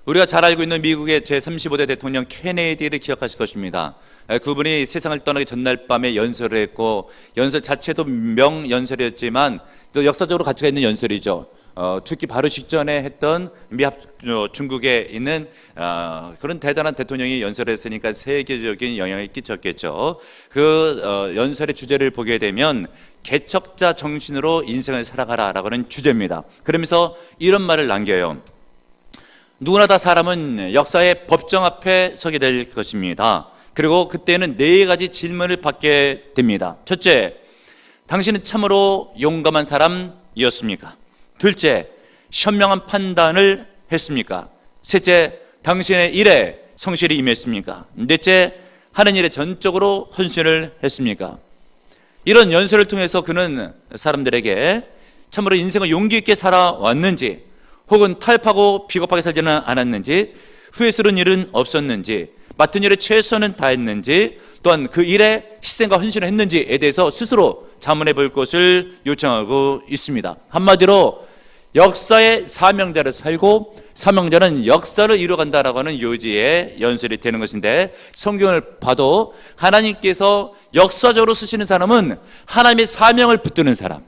우리가 잘 알고 있는 미국의 제35대 대통령 케네디를 기억하실 것입니다. 그분이 세상을 떠나기 전날 밤에 연설을 했고, 연설 자체도 명연설이었지만 또 역사적으로 가치가 있는 연설이죠. 죽기 바로 직전에 했던 중국에 있는 그런 대단한 대통령이 연설을 했으니까 세계적인 영향을 끼쳤겠죠. 그 연설의 주제를 보게 되면 개척자 정신으로 인생을 살아가라라고 하는 주제입니다. 그러면서 이런 말을 남겨요. 누구나 다 사람은 역사의 법정 앞에 서게 될 것입니다. 그리고 그때는 네 가지 질문을 받게 됩니다. 첫째, 당신은 참으로 용감한 사람이었습니까? 둘째, 현명한 판단을 했습니까? 셋째, 당신의 일에 성실히 임했습니까? 넷째, 하는 일에 전적으로 헌신을 했습니까? 이런 연설을 통해서 그는 사람들에게 참으로 인생을 용기 있게 살아왔는지, 혹은 타협하고 비겁하게 살지는 않았는지, 후회스러운 일은 없었는지, 맡은 일에 최선을 다했는지, 또한 그 일에 희생과 헌신을 했는지에 대해서 스스로 자문해 볼 것을 요청하고 있습니다. 한마디로 역사의 사명자를 살고 사명자는 역사를 이루어간다라고 하는 요지의 연설이 되는 것인데, 성경을 봐도 하나님께서 역사적으로 쓰시는 사람은 하나님의 사명을 붙드는 사람,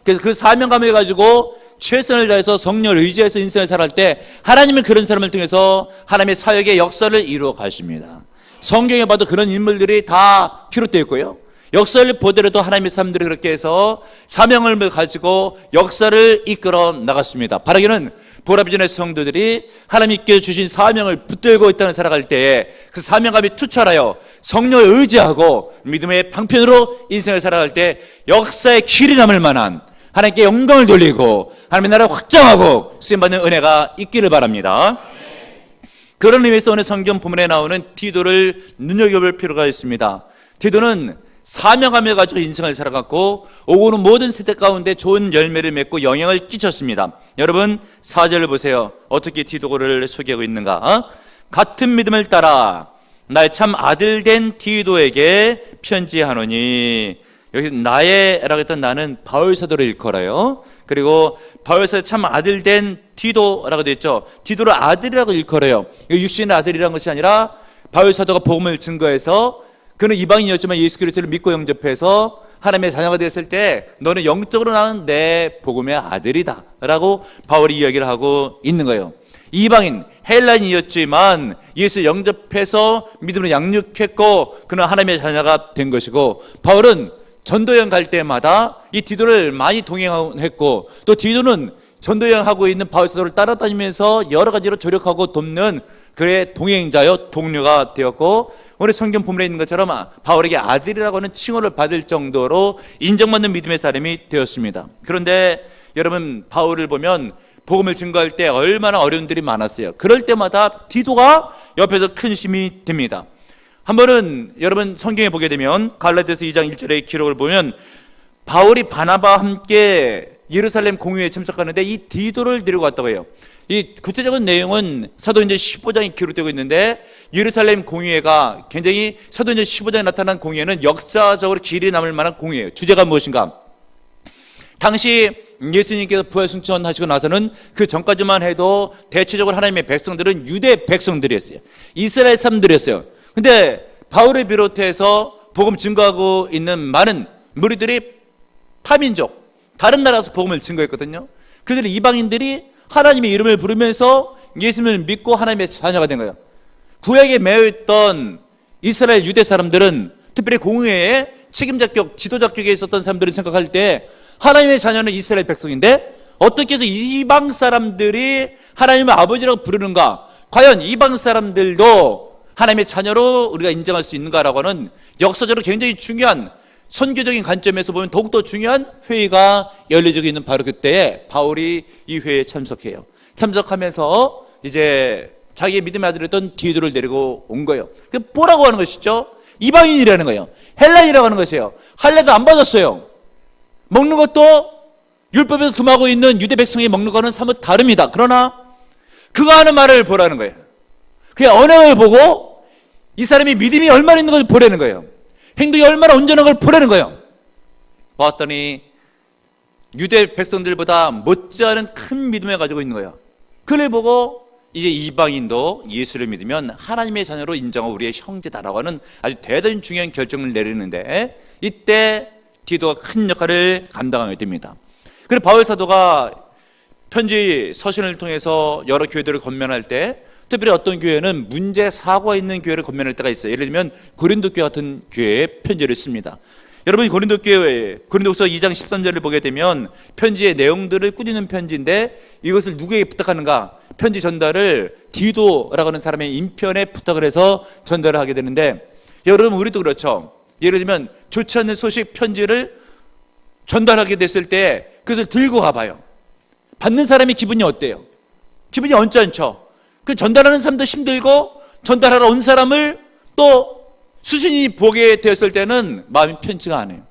그래서 그 사명감을 가지고 최선을 다해서 성령을 의지해서 인생을 살아갈 때 하나님은 그런 사람을 통해서 하나님의 사역의 역사를 이루어 가십니다. 성경에 봐도 그런 인물들이 다 기록되어 있고요, 역사를 보더라도 하나님의 사람들이 그렇게 해서 사명을 가지고 역사를 이끌어 나갔습니다. 바라기는 보라비전의 성도들이 하나님께 주신 사명을 붙들고 있다는 살아갈 때에 그 사명감이 투철하여 성령을 의지하고 믿음의 방편으로 인생을 살아갈 때 역사의 길이 남을 만한, 하나님께 영광을 돌리고 하나님의 나라를 확장하고 쓰임받는 은혜가 있기를 바랍니다. 그런 의미에서 오늘 성경 본문에 나오는 디도를 눈여겨볼 필요가 있습니다. 디도는 사명감을 가지고 인생을 살아갔고 오고 오는 모든 세대 가운데 좋은 열매를 맺고 영향을 끼쳤습니다. 여러분 4절을 보세요. 어떻게 디도를 소개하고 있는가? 같은 믿음을 따라 나의 참 아들 된 디도에게 편지하노니, 여기 나의라고 했던 나는 바울 사도를 일컬어요. 그리고 바울 사도 참 아들 된 디도라고 되어 있죠. 디도를 아들이라고 일컬어요. 육신의 아들이라는 것이 아니라 바울 사도가 복음을 증거해서, 그는 이방인이었지만 예수 그리스도를 믿고 영접해서 하나님의 자녀가 되었을 때 너는 영적으로 나는 내 복음의 아들이다 라고 바울이 이야기를 하고 있는 거예요. 이방인 헬라인이었지만 예수 영접해서 믿음으로 양육했고 그는 하나님의 자녀가 된 것이고, 바울은 전도여행 갈 때마다 이 디도를 많이 동행했고, 또 디도는 전도여행하고 있는 바울 사도를 따라다니면서 여러 가지로 조력하고 돕는 그의 동행자요 동료가 되었고, 오늘 성경 본문에 있는 것처럼 바울에게 아들이라고 하는 칭호를 받을 정도로 인정받는 믿음의 사람이 되었습니다. 그런데 여러분, 바울을 보면 복음을 증거할 때 얼마나 어려움들이 많았어요. 그럴 때마다 디도가 옆에서 큰 힘이 됩니다. 한 번은 여러분 성경에 보게 되면 갈라디아서 2장 1절의 기록을 보면 바울이 바나바와 함께 예루살렘 공회에 참석하는데 이 디도를 데리고 갔다고 해요. 이 구체적인 내용은 사도행전 15장에 기록되고 있는데, 예루살렘 공회가 굉장히 사도행전 15장에 나타난 공회는 역사적으로 길이 남을 만한 공회예요. 주제가 무엇인가? 당시 예수님께서 부활 승천하시고 나서는 그 전까지만 해도 대체적으로 하나님의 백성들은 유대 백성들이었어요. 이스라엘 사람들이었어요. 근데 바울을 비롯해서 복음 증거하고 있는 많은 무리들이 타민족, 다른 나라에서 복음을 증거했거든요. 그들이 이방인들이 하나님의 이름을 부르면서 예수님을 믿고 하나님의 자녀가 된 거예요. 구약에 매여있던 이스라엘 유대 사람들은, 특별히 공회에 책임자격, 지도자격에 있었던 사람들이 생각할 때 하나님의 자녀는 이스라엘 백성인데 어떻게 해서 이방 사람들이 하나님의 아버지라고 부르는가? 과연 이방 사람들도 하나님의 자녀로 우리가 인정할 수 있는가라고 하는 역사적으로 굉장히 중요한, 선교적인 관점에서 보면 더욱더 중요한 회의가 열려지고 있는 바로 그때에 바울이 이 회의에 참석해요. 참석하면서 이제 자기의 믿음의 아들이었던 디도를 데리고 온 거예요. 그 뭐라고 하는 것이죠? 이방인이라는 거예요. 헬라인이라고 하는 것이에요. 할례도 안 받았어요. 먹는 것도 율법에서 금하고 있는 유대 백성이 먹는 거는 사뭇 다릅니다. 그러나 그가 하는 말을 보라는 거예요. 그의 언행을 보고 이 사람이 믿음이 얼마나 있는 걸 보라는 거예요. 행동이 얼마나 온전한 걸 보라는 거예요. 봤더니 유대 백성들보다 못지않은 큰 믿음을 가지고 있는 거예요. 그를 보고 이제 이방인도 예수를 믿으면 하나님의 자녀로 인정하고 우리의 형제다라고 하는 아주 대단히 중요한 결정을 내리는데, 이때 디도가 큰 역할을 감당하게 됩니다. 그리고 바울 사도가 편지 서신을 통해서 여러 교회들을 권면할 때, 특별히 어떤 교회는 문제 사고가 있는 교회를 권면할 때가 있어요. 예를 들면 고린도 교회 같은 교회에 편지를 씁니다. 여러분, 고린도 교회 고린도후서 2장 13절을 보게 되면 편지의 내용들을 꾸짖는 편지인데, 이것을 누구에게 부탁하는가? 편지 전달을 디도라고 하는 사람의 인편에 부탁을 해서 전달을 하게 되는데, 여러분, 우리도 그렇죠. 예를 들면 좋지 않는 소식 편지를 전달하게 됐을 때 그것을 들고 가봐요. 받는 사람이 기분이 어때요? 기분이 언짢죠. 그 전달하는 사람도 힘들고, 전달하러 온 사람을 또 수신이 보게 되었을 때는 마음이 편치가 않아요.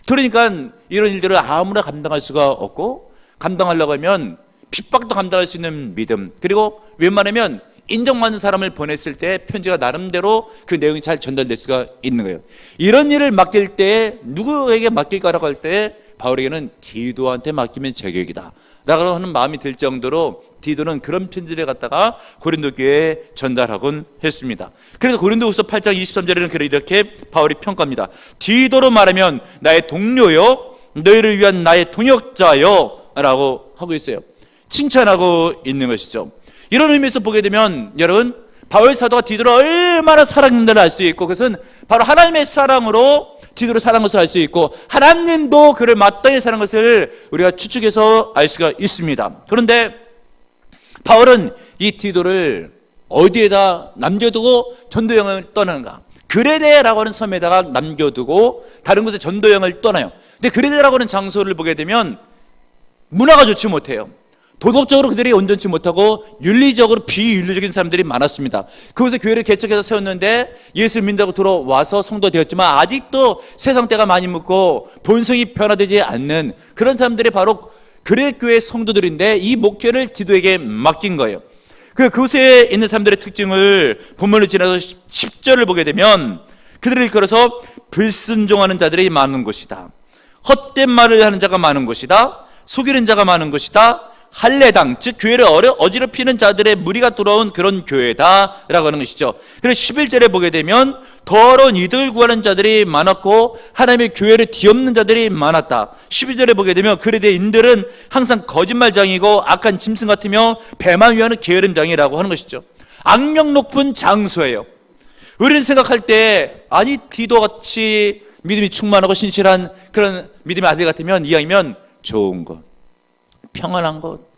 그러니까 이런 일들을 아무나 감당할 수가 없고, 감당하려고 하면 핍박도 감당할 수 있는 믿음, 그리고 웬만하면 인정받는 사람을 보냈을 때 편지가 나름대로 그 내용이 잘 전달될 수가 있는 거예요. 이런 일을 맡길 때 누구에게 맡길까라고 할 때 바울에게는 디도한테 맡기면 제격이다 라고 하는 마음이 들 정도로 디도는 그런 편지를 갖다가 고린도 교회에 전달하곤 했습니다. 그래서 고린도후서 8장 23절에는 이렇게 바울이 평가합니다. 디도로 말하면 나의 동료요, 너희를 위한 나의 동역자요 라고 하고 있어요. 칭찬하고 있는 것이죠. 이런 의미에서 보게 되면 여러분, 바울 사도가 디도를 얼마나 사랑했는지를 알 수 있고, 그것은 바로 하나님의 사랑으로 디도를 사랑한 것을 알 수 있고, 하나님도 그를 마땅히 사랑한 것을 우리가 추측해서 알 수가 있습니다. 그런데 바울은 이 디도를 어디에다 남겨두고 전도여행을 떠나는가? 그레데라고 하는 섬에다가 남겨두고 다른 곳에 전도여행을 떠나요. 근데 그레데라고 하는 장소를 보게 되면 문화가 좋지 못해요. 도덕적으로 그들이 온전치 못하고 윤리적으로 비윤리적인 사람들이 많았습니다. 그곳에 교회를 개척해서 세웠는데 예수 믿는다고 들어와서 성도 되었지만 아직도 세상 때가 많이 묻고 본성이 변화되지 않는 그런 사람들이 바로 그레교회 성도들인데, 이 목회를 디도에게 맡긴 거예요. 그곳에 있는 사람들의 특징을 본문을 지나서 10절을 보게 되면 그들을 이끌어서 불순종하는 자들이 많은 곳이다, 헛된 말을 하는 자가 많은 곳이다, 속이는 자가 많은 곳이다, 할례당, 즉 교회를 어지럽히는 자들의 무리가 들어온 그런 교회다라고 하는 것이죠. 그래서 11절에 보게 되면 더러운 이득을 구하는 자들이 많았고 하나님의 교회를 뒤엎는 자들이 많았다. 12절에 보게 되면 그레데인들은 항상 거짓말장이고 악한 짐승 같으며 배만 위하는 게으름장이라고 하는 것이죠. 악명 높은 장소예요. 우리는 생각할 때, 아니 디도같이 믿음이 충만하고 신실한 그런 믿음의 아들 같으면, 이왕이면 좋은 것, 평안한 곳,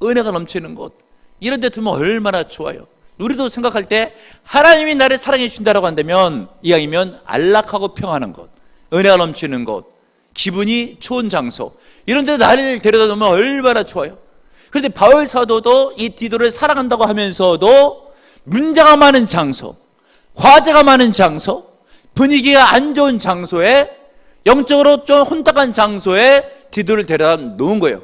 은혜가 넘치는 곳, 이런 데 두면 얼마나 좋아요. 우리도 생각할 때 하나님이 나를 사랑해 주신다라고 한다면 이왕이면 안락하고 평안한 곳, 은혜가 넘치는 곳, 기분이 좋은 장소, 이런 데 나를 데려다 놓으면 얼마나 좋아요. 그런데 바울 사도도 이 디도를 사랑한다고 하면서도 문제가 많은 장소, 과제가 많은 장소, 분위기가 안 좋은 장소에, 영적으로 좀 혼탁한 장소에 디도를 데려다 놓은 거예요.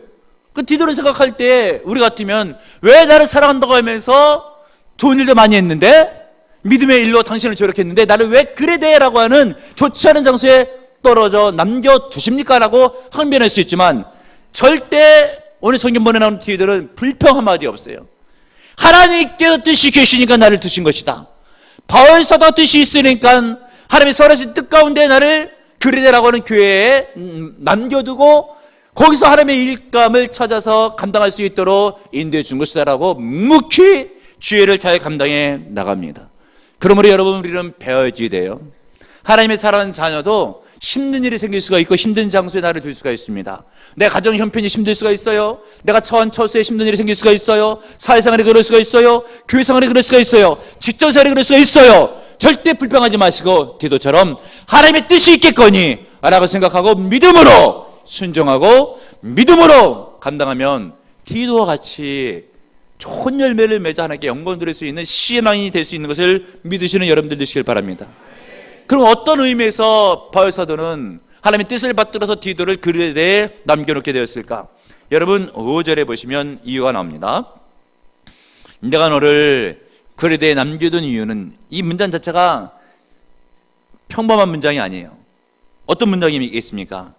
그 디도를 생각할 때 우리 같으면 왜 나를 사랑한다고 하면서 좋은 일도 많이 했는데, 믿음의 일로 당신을 조력했는데 나를 왜 그레데라고 하는 좋지 않은 장소에 떨어져 남겨두십니까? 라고 항변할 수 있지만, 절대 오늘 성경본에 나오는 디도는 불평 한마디 없어요. 하나님께서 뜻이 계시니까 나를 두신 것이다. 바울 사도 뜻이 있으니까 하나님의 선하신 뜻 가운데 나를 그레데라고 하는 교회에 남겨두고 거기서 하나님의 일감을 찾아서 감당할 수 있도록 인도해 준 것이다라고 묵히 주의를 잘 감당해 나갑니다. 그러므로 여러분, 우리는 배워야지 돼요. 하나님의 사랑하는 자녀도 힘든 일이 생길 수가 있고 힘든 장소에 나를 둘 수가 있습니다. 내 가정 형편이 힘들 수가 있어요. 내가 처한 처수에 힘든 일이 생길 수가 있어요. 사회생활에 그럴 수가 있어요. 교회생활에 그럴 수가 있어요. 직장생활에 그럴 수가 있어요. 절대 불평하지 마시고 디도처럼 하나님의 뜻이 있겠거니 라고 생각하고 믿음으로 순종하고 믿음으로 감당하면 디도와 같이 좋은 열매를 맺어 하나님께 영광 드릴 수 있는 신앙이 될 수 있는 것을 믿으시는 여러분들 되시길 바랍니다. 그럼 어떤 의미에서 바울 사도는 하나님의 뜻을 받들어서 디도를 그레데에 남겨놓게 되었을까? 여러분 5절에 보시면 이유가 나옵니다. 내가 너를 그레데에 남겨둔 이유는, 이 문장 자체가 평범한 문장이 아니에요. 어떤 문장이 있겠습니까?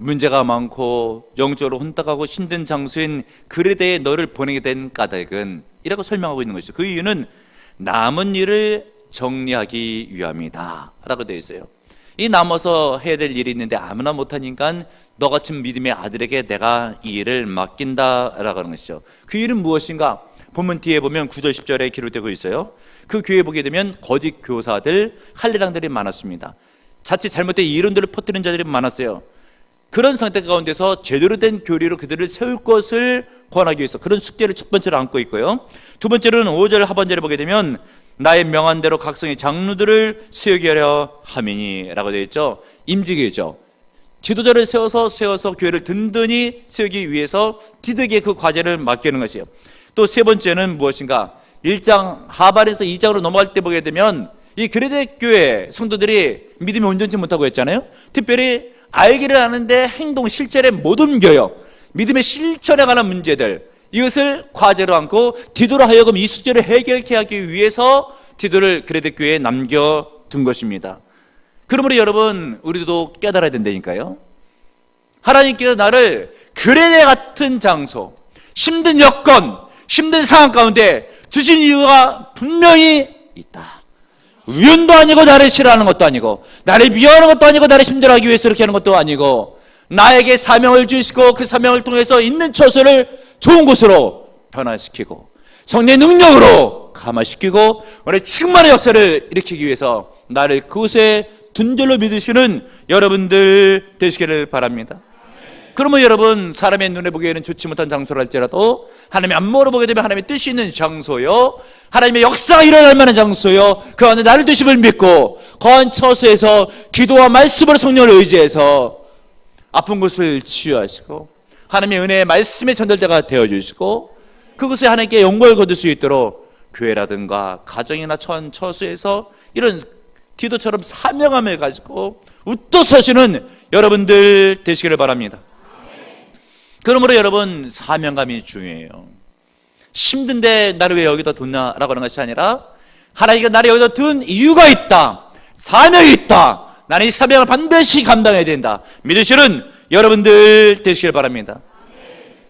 문제가 많고 영적으로 혼탁하고 힘든 장소인 그레데에 너를 보내게 된 까닭은 이라고 설명하고 있는 것이죠. 그 이유는 남은 일을 정리하기 위함이다 라고 되어 있어요. 이 남아서 해야 될 일이 있는데 아무나 못하니까 너 같은 믿음의 아들에게 내가 이 일을 맡긴다 라고 하는 것이죠. 그 일은 무엇인가? 본문 뒤에 보면 9절 10절에 기록되고 있어요. 그 교회에 보게 되면 거짓 교사들, 할례당들이 많았습니다. 자칫 잘못된 이론들을 퍼뜨리는 자들이 많았어요. 그런 상태 가운데서 제대로 된 교리로 그들을 세울 것을 권하기 위해서 그런 숙제를 첫 번째로 안고 있고요. 두 번째로는 5절 하반절에 보게 되면 나의 명한 대로 각성의 장로들을 세우게 하려 함이니 라고 되어 있죠. 임직이죠. 지도자를 세워서 교회를 든든히 세우기 위해서 디드게 그 과제를 맡기는 것이에요. 또 세 번째는 무엇인가? 1장 하반에서 2장으로 넘어갈 때 보게 되면 이 그레데 교회 성도들이 믿음이 온전치 못하고 했잖아요. 특별히 알기를 아는데 행동 실천에 못 옮겨요. 믿음의 실천에 관한 문제들, 이것을 과제로 안고 디도로 하여금 이 숙제를 해결케 하기 위해서 디도를 그레데 교회에 남겨둔 것입니다. 그러므로 여러분, 우리도 깨달아야 된다니까요. 하나님께서 나를 그레데 같은 장소, 힘든 여건, 힘든 상황 가운데 두신 이유가 분명히 있다. 우연도 아니고 나를 싫어하는 것도 아니고 나를 미워하는 것도 아니고 나를 힘들어하기 위해서 이렇게 하는 것도 아니고 나에게 사명을 주시고 그 사명을 통해서 있는 처소를 좋은 곳으로 변화시키고 성령의 능력으로 감화시키고 오늘 충만한 역사를 일으키기 위해서 나를 그곳에 둔 줄로 믿으시는 여러분들 되시기를 바랍니다. 그러면 여러분, 사람의 눈에 보기에는 좋지 못한 장소를 할지라도 하나님의 안목으로 보게 되면 하나님의 뜻이 있는 장소요, 하나님의 역사가 일어날 만한 장소요, 그 안에 나를 두심을 믿고 거한 처소에서 기도와 말씀으로 성령을 의지해서 아픈 곳을 치유하시고 하나님의 은혜의 말씀의 전달자가 되어주시고 그곳에 하나님께 영광을 거둘 수 있도록 교회라든가 가정이나 처소에서 이런 디도처럼 사명함을 가지고 웃도 서시는 여러분들 되시기를 바랍니다. 그러므로 여러분, 사명감이 중요해요. 힘든데 나를 왜 여기다 뒀냐라고 하는 것이 아니라 하나님께 나를 여기다 둔 이유가 있다, 사명이 있다, 나는 이 사명을 반드시 감당해야 된다 믿으시는 여러분들 되시길 바랍니다.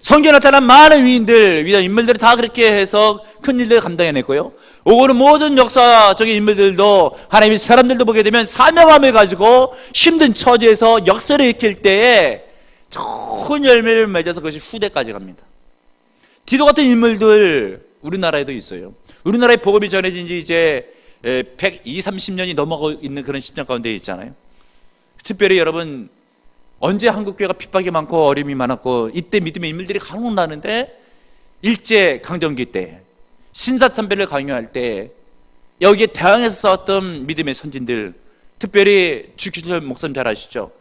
성경에 나타난 많은 위인들, 위대한 인물들이 다 그렇게 해서 큰 일들을 감당해냈고요. 오고는 모든 역사적인 인물들도 하나님의 사람들도 보게 되면 사명감을 가지고 힘든 처지에서 역사를 익힐 때에 좋은 열매를 맺어서 그것이 후대까지 갑니다. 디도 같은 인물들 우리나라에도 있어요. 우리나라의 복음이 전해진 지 이제 120-30년이 넘어가고 있는 그런 시점 가운데 있잖아요. 특별히 여러분, 언제 한국교회가 핍박이 많고 어려움이 많았고 이때 믿음의 인물들이 간혹 나는데, 일제 강점기 때 신사참배를 강요할 때 여기에 대항해서 싸웠던 믿음의 선진들, 특별히 주기철 목사님 잘 아시죠?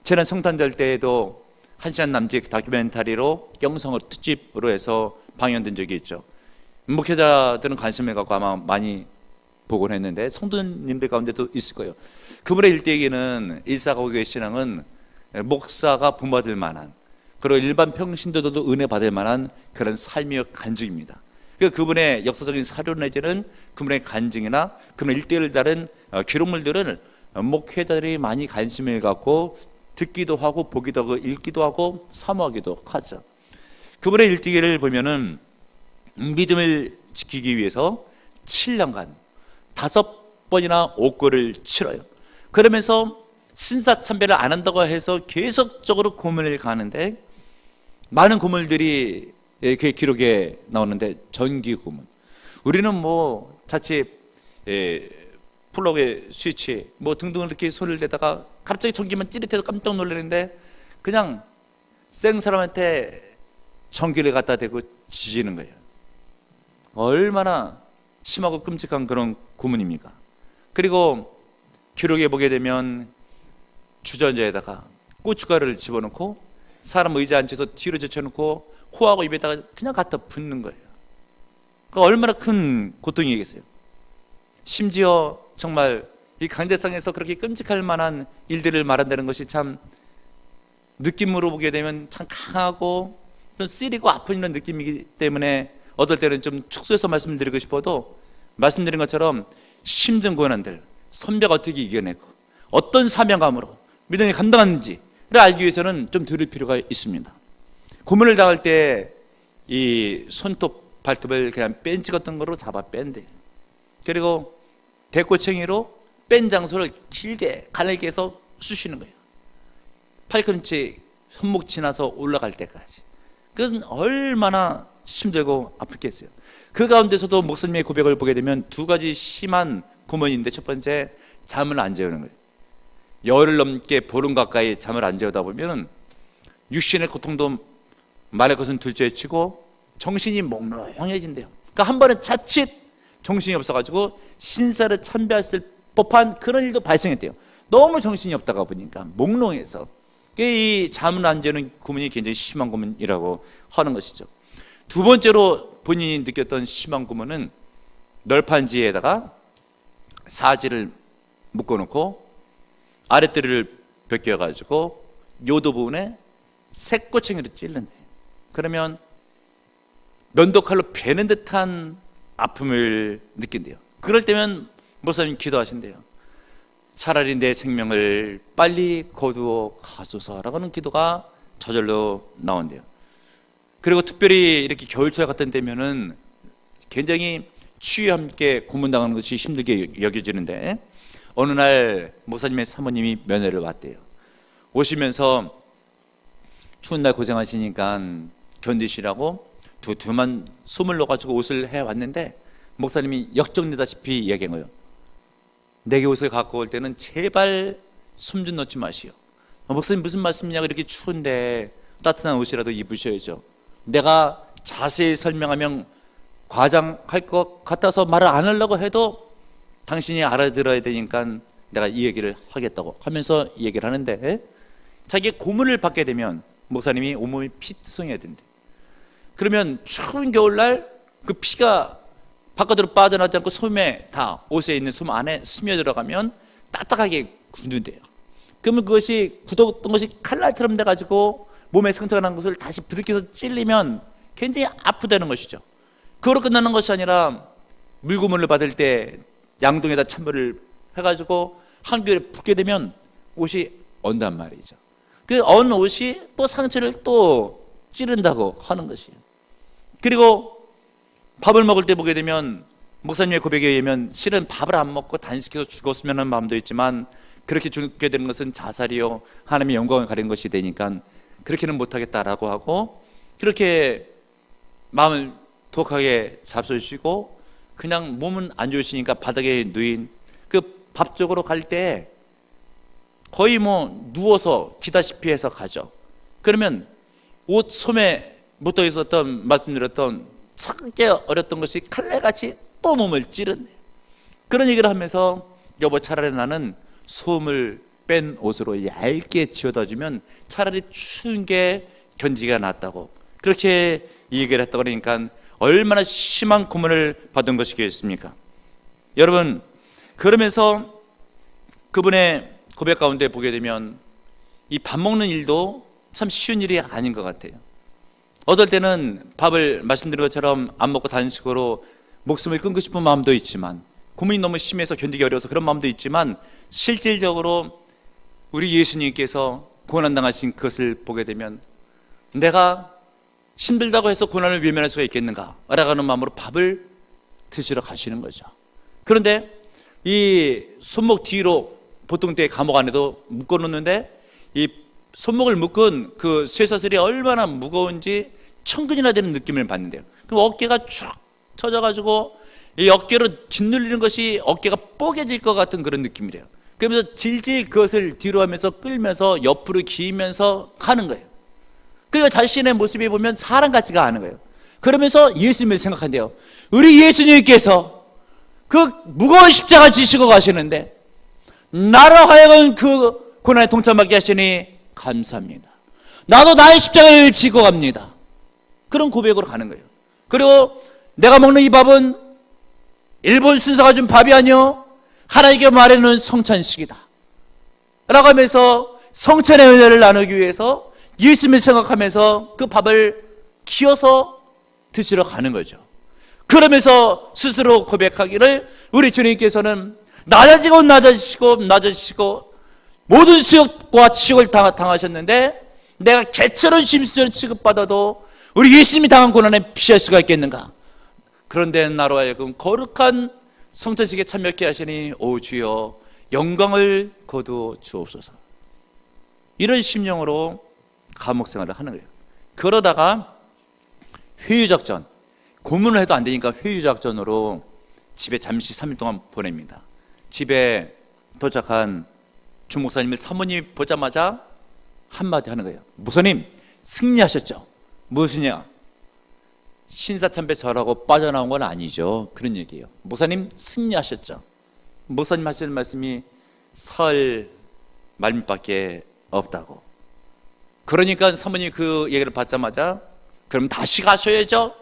지난 성탄절 때에도 1시간 남짓 다큐멘터리로 영상으로 특집으로 해서 방영된 적이 있죠. 목회자들은 관심을 갖고 아마 많이 보곤 했는데 성도님들 가운데도 있을 거예요. 그분의 일대기는 일사고교의 신앙은 목사가 본받을 만한, 그리고 일반 평신도들도 은혜 받을 만한 그런 삶의 간증입니다. 그분의 역사적인 사료 내지는 그분의 간증이나 그분의 일대를 다른 기록물들을 목회자들이 많이 관심을 갖고 듣기도 하고 보기도 하고 읽기도 하고 사모하기도 하죠. 그분의 일기를 보면은 믿음을 지키기 위해서 7년간 5번이나 옥고를 치러요. 그러면서 신사참배를 안 한다고 해서 계속적으로 고문을 가는데, 많은 고문들이 그 기록에 나오는데 전기 고문, 우리는 뭐 자칫 플러그의 스위치 뭐 등등을 이렇게 손을 대다가 갑자기 전기만 찌릿해서 깜짝 놀라는데 그냥 생 사람한테 전기를 갖다 대고 지지는 거예요. 얼마나 심하고 끔찍한 그런 고문입니까? 그리고 기록에 보게 되면 주전자에다가 고춧가루를 집어넣고 사람 의자 앉혀서 뒤로 제쳐놓고 코하고 입에다가 그냥 갖다 붓는 거예요. 그러니까 얼마나 큰 고통이겠어요. 심지어 정말 이 강대상에서 그렇게 끔찍할 만한 일들을 말한다는 것이 참 느낌으로 보게 되면 참 강하고 좀 쓰리고 아픈 이런 느낌이기 때문에 어떨 때는 좀 축소해서 말씀드리고 싶어도, 말씀드린 것처럼 힘든 고난들 선배가 어떻게 이겨내고 어떤 사명감으로 믿음이 감당하는지 알기 위해서는 좀 들을 필요가 있습니다. 고문을 당할 때 이 손톱, 발톱을 그냥 뺀 찍었던 거로 잡아 뺀대. 그리고 대꼬챙이로 뺀 장소를 길게 가늘게 해서 쑤시는 거예요. 팔꿈치 손목 지나서 올라갈 때까지. 그것은 얼마나 힘들고 아프겠어요. 그 가운데서도 목사님의 고백을 보게 되면 두 가지 심한 고문인데, 첫 번째, 잠을 안 재우는 거예요. 열흘 넘게 보름 가까이 잠을 안 재우다 보면 육신의 고통도 말의 것은 둘째 치고 정신이 몽롱해진대요. 그러니까 한 번은 자칫 정신이 없어가지고 신사를 참배했을 법한 그런 일도 발생했대요. 너무 정신이 없다가 보니까 몽롱해서. 이 잠을 안 재우는 고문이 굉장히 심한 고문이라고 하는 것이죠. 두 번째로 본인이 느꼈던 심한 고문은 널판지에다가 사지를 묶어놓고 아랫도리를 벗겨가지고 요도 부분에 새꼬챙이로 찔른대. 그러면 면도칼로 베는 듯한 아픔을 느낀대요. 그럴 때면 목사님 기도하신대요. 차라리 내 생명을 빨리 거두어 가소서라고 하는 기도가 저절로 나온대요. 그리고 특별히 이렇게 겨울철 같은 때면은 굉장히 추위와 함께 고문당하는 것이 힘들게 여겨지는데, 어느 날 목사님의 사모님이 면회를 왔대요. 오시면서 추운 날 고생하시니까 견디시라고 두툼한 솜을 넣어가지고 옷을 해왔는데, 목사님이 역정리다시피 얘기한 거예요. 내게 옷을 갖고 올 때는 제발 숨 좀 넣지 마시오. 목사님 무슨 말씀이냐, 이렇게 추운데 따뜻한 옷이라도 입으셔야죠. 내가 자세히 설명하면 과장할 것 같아서 말을 안 하려고 해도 당신이 알아들어야 되니까 내가 이 얘기를 하겠다고 하면서 얘기를 하는데, 자기의 고문을 받게 되면 목사님이 온몸이 피투성해야 된대. 그러면 추운 겨울날 그 피가 바깥으로 빠져나지 않고 솜에 다, 옷에 있는 솜 안에 스며 들어가면 따뜻하게 굳는데요. 그러면 그것이 굳었던 것이 칼날처럼 돼가지고 몸에 상처가 난 것을 다시 부딪혀서 찔리면 굉장히 아프다는 것이죠. 그거로 끝나는 것이 아니라 물고문을 받을 때 양동에다 찬물을 해가지고 한겨울에 붓게 되면 옷이 언단 말이죠. 그 언 옷이 또 상처를 또 찌른다고 하는 것이에요. 그리고 밥을 먹을 때 보게 되면 목사님의 고백에 의하면 실은 밥을 안 먹고 단식해서 죽었으면 하는 마음도 있지만, 그렇게 죽게 되는 것은 자살이요 하나님의 영광을 가리는 것이 되니까 그렇게는 못하겠다라고 하고, 그렇게 마음을 독하게 잡수시고 그냥 몸은 안 좋으시니까 바닥에 누인 그 밥 쪽으로 갈 때 거의 누워서 기다시피 해서 가죠. 그러면 옷 소매 묻어 있었던, 말씀드렸던 참기 어렸던 것이 칼날같이 또 몸을 찌르네. 그런 얘기를 하면서 여보, 차라리 나는 솜을 뺀 옷으로 얇게 지어다 주면 차라리 추운 게 견디기가 낫다고, 그렇게 얘기를 했다고. 그러니까 얼마나 심한 고문을 받은 것이겠습니까? 여러분, 그러면서 그분의 고백 가운데 보게 되면 이 밥 먹는 일도 참 쉬운 일이 아닌 것 같아요. 어떨 때는 밥을 말씀드린 것처럼 안 먹고 단식으로 목숨을 끊고 싶은 마음도 있지만, 고민이 너무 심해서 견디기 어려워서 그런 마음도 있지만, 실질적으로 우리 예수님께서 고난당하신 그것을 보게 되면 내가 힘들다고 해서 고난을 외면할 수가 있겠는가 라고 하는 마음으로 밥을 드시러 가시는 거죠. 그런데 이 손목 뒤로 보통 때 감옥 안에도 묶어놓는데, 이 손목을 묶은 그 쇠사슬이 얼마나 무거운지 천근이나 되는 느낌을 받는데요. 그럼 어깨가 쭉 처져가지고 이 어깨로 짓눌리는 것이 어깨가 뽀개질 것 같은 그런 느낌이래요. 그러면서 질질 그것을 뒤로 하면서 끌면서 옆으로 기면서 가는 거예요. 그리고 자신의 모습이 보면 사람 같지가 않은 거예요. 그러면서 예수님을 생각한대요. 우리 예수님께서 그 무거운 십자가 지시고 가시는데 나로 하여금 그 고난에 동참하게 하시니 감사합니다. 나도 나의 십자가를 지고 갑니다. 그런 고백으로 가는 거예요. 그리고 내가 먹는 이 밥은 일본 순사가 준 밥이 아니요 하나님께 말해놓은 성찬식이다 라고 하면서 성찬의 은혜를 나누기 위해서 예수님을 생각하면서 그 밥을 기어서 드시러 가는 거죠. 그러면서 스스로 고백하기를, 우리 주님께서는 낮아지고 모든 수욕과 치욕을 당하셨는데 내가 개처럼 심수처럼 취급받아도 우리 예수님이 당한 고난에 피할 수가 있겠는가? 그런데 나로 하여금 거룩한 성찬식에 참여케 하시니 오 주여 영광을 거두어 주옵소서. 이런 심령으로 감옥 생활을 하는 거예요. 그러다가 회유작전, 고문을 해도 안 되니까 회유작전으로 집에 잠시 3일 동안 보냅니다. 집에 도착한 주 목사님을 사모님이 보자마자 한마디 하는 거예요. 목사님 승리하셨죠? 무엇이냐? 신사참배 절하고 빠져나온 건 아니죠. 그런 얘기예요. 목사님 승리하셨죠? 목사님 하시는 말씀이 설 말씀밖에 없다고. 그러니까 사모님이 그 얘기를 받자마자 그럼 다시 가셔야죠.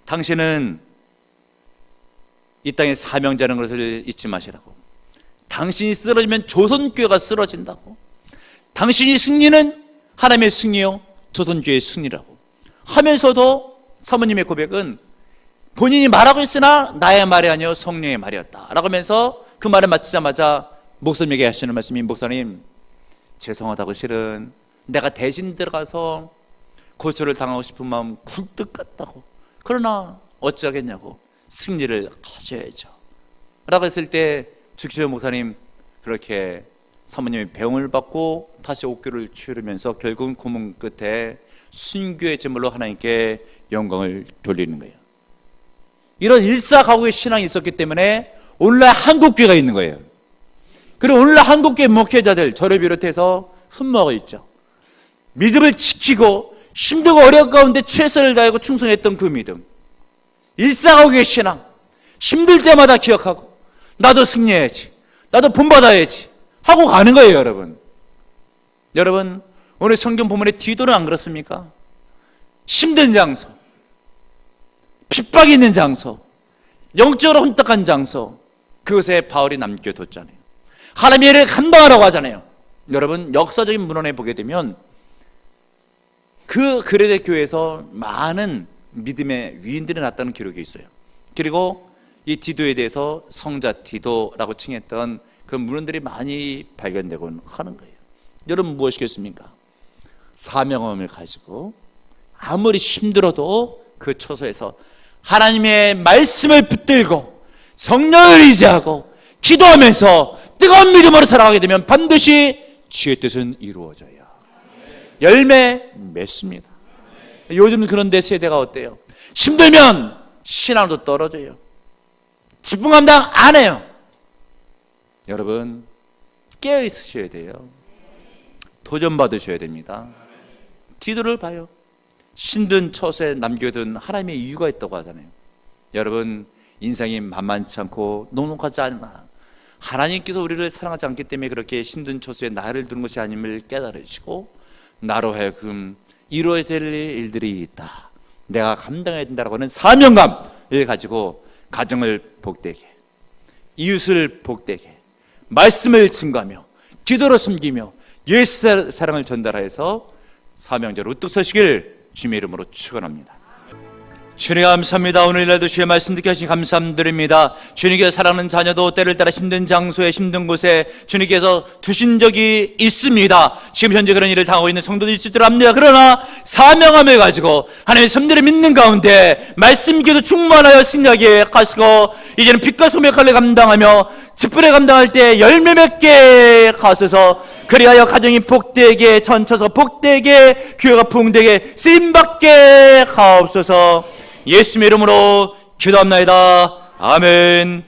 당신은 이 땅에 사명자라는 것을 잊지 마시라고. 당신이 쓰러지면 조선교회가 쓰러진다고. 당신이 승리는 하나님의 승리요 조선교회의 승리라고 하면서도 사모님의 고백은 본인이 말하고 있으나 나의 말이 아니요 성령의 말이었다 라고 하면서 그 말을 마치자마자 목사님에게 하시는 말씀이 목사님 죄송하다고 실은 내가 대신 들어가서 고초를 당하고 싶은 마음 굴뚝 같다고. 그러나 어쩌겠냐고 승리를 하셔야죠 라고 했을 때 주기조 목사님 그렇게 사모님이 병을 받고 다시 옥교를 치르면서 결국은 고문 끝에 순교의 제물로 하나님께 영광을 돌리는 거예요. 이런 일사각오의 신앙이 있었기 때문에 오늘날 한국교회가 있는 거예요. 그리고 오늘날 한국교회 목회자들 저를 비롯해서 흠모하고 있죠. 믿음을 지키고 힘들고 어려운 가운데 최선을 다하고 충성했던 그 믿음, 일사각오의 신앙, 힘들 때마다 기억하고 나도 승리해야지, 나도 본받아야지 하고 가는 거예요. 여러분 오늘 성경 본문의 디도는 안 그렇습니까? 힘든 장소, 핍박이 있는 장소, 영적으로 혼탁한 장소, 그것에 바울이 남겨뒀잖아요. 하나님의 일을 감당하라고 하잖아요. 여러분 역사적인 문헌에 보게 되면 그 그레데 교회에서 많은 믿음의 위인들이 났다는 기록이 있어요. 그리고 이 디도에 대해서 성자 디도라고 칭했던 그 문헌들이 많이 발견되고 하는 거예요. 여러분 무엇이겠습니까? 사명함을 가지고 아무리 힘들어도 그 처소에서 하나님의 말씀을 붙들고 성령을 의지하고 기도하면서 뜨거운 믿음으로 살아가게 되면 반드시 주의 뜻은 이루어져요. 열매 맺습니다. 요즘 그런데 세대가 어때요? 힘들면 신앙도 떨어져요. 직분 감당 안 해요. 여러분 깨어 있으셔야 돼요. 도전 받으셔야 됩니다. 디도를 봐요. 힘든 처소에 남겨둔 하나님의 이유가 있다고 하잖아요. 여러분 인생이 만만치 않고 녹록하지 않으나 하나님께서 우리를 사랑하지 않기 때문에 그렇게 힘든 처소에 나를 두는 것이 아님을 깨달으시고 나로 하여금 이루어야 될 일들이 있다, 내가 감당해야 된다라고 하는 사명감을 가지고 가정을 복되게, 이웃을 복되게, 말씀을 증거하며 기도로 섬기며 예수 사랑을 전달해서 사명자로 우뚝 서시길 주님의 이름으로 축원합니다. 주님 감사합니다. 오늘날도 주의 말씀 듣게 하시니 감사드립니다. 주님께서 사랑하는 자녀도 때를 따라 힘든 장소에 힘든 곳에 주님께서 두신 적이 있습니다. 지금 현재 그런 일을 당하고 있는 성도들이 있을 줄 압니다. 그러나 사명함을 가지고 하나님의 선들을 믿는 가운데 말씀 기도 충만하여 승리하게 하시고 이제는 빛과 소금의 역할을 감당하며 직분을 감당할 때 열매 맺게 하소서. 그리하여 가정이 복되게, 전쳐서 복되게, 교회가 부흥되게 쓰임받게 하옵소서. 예수님의 이름으로 기도합나이다. 아멘.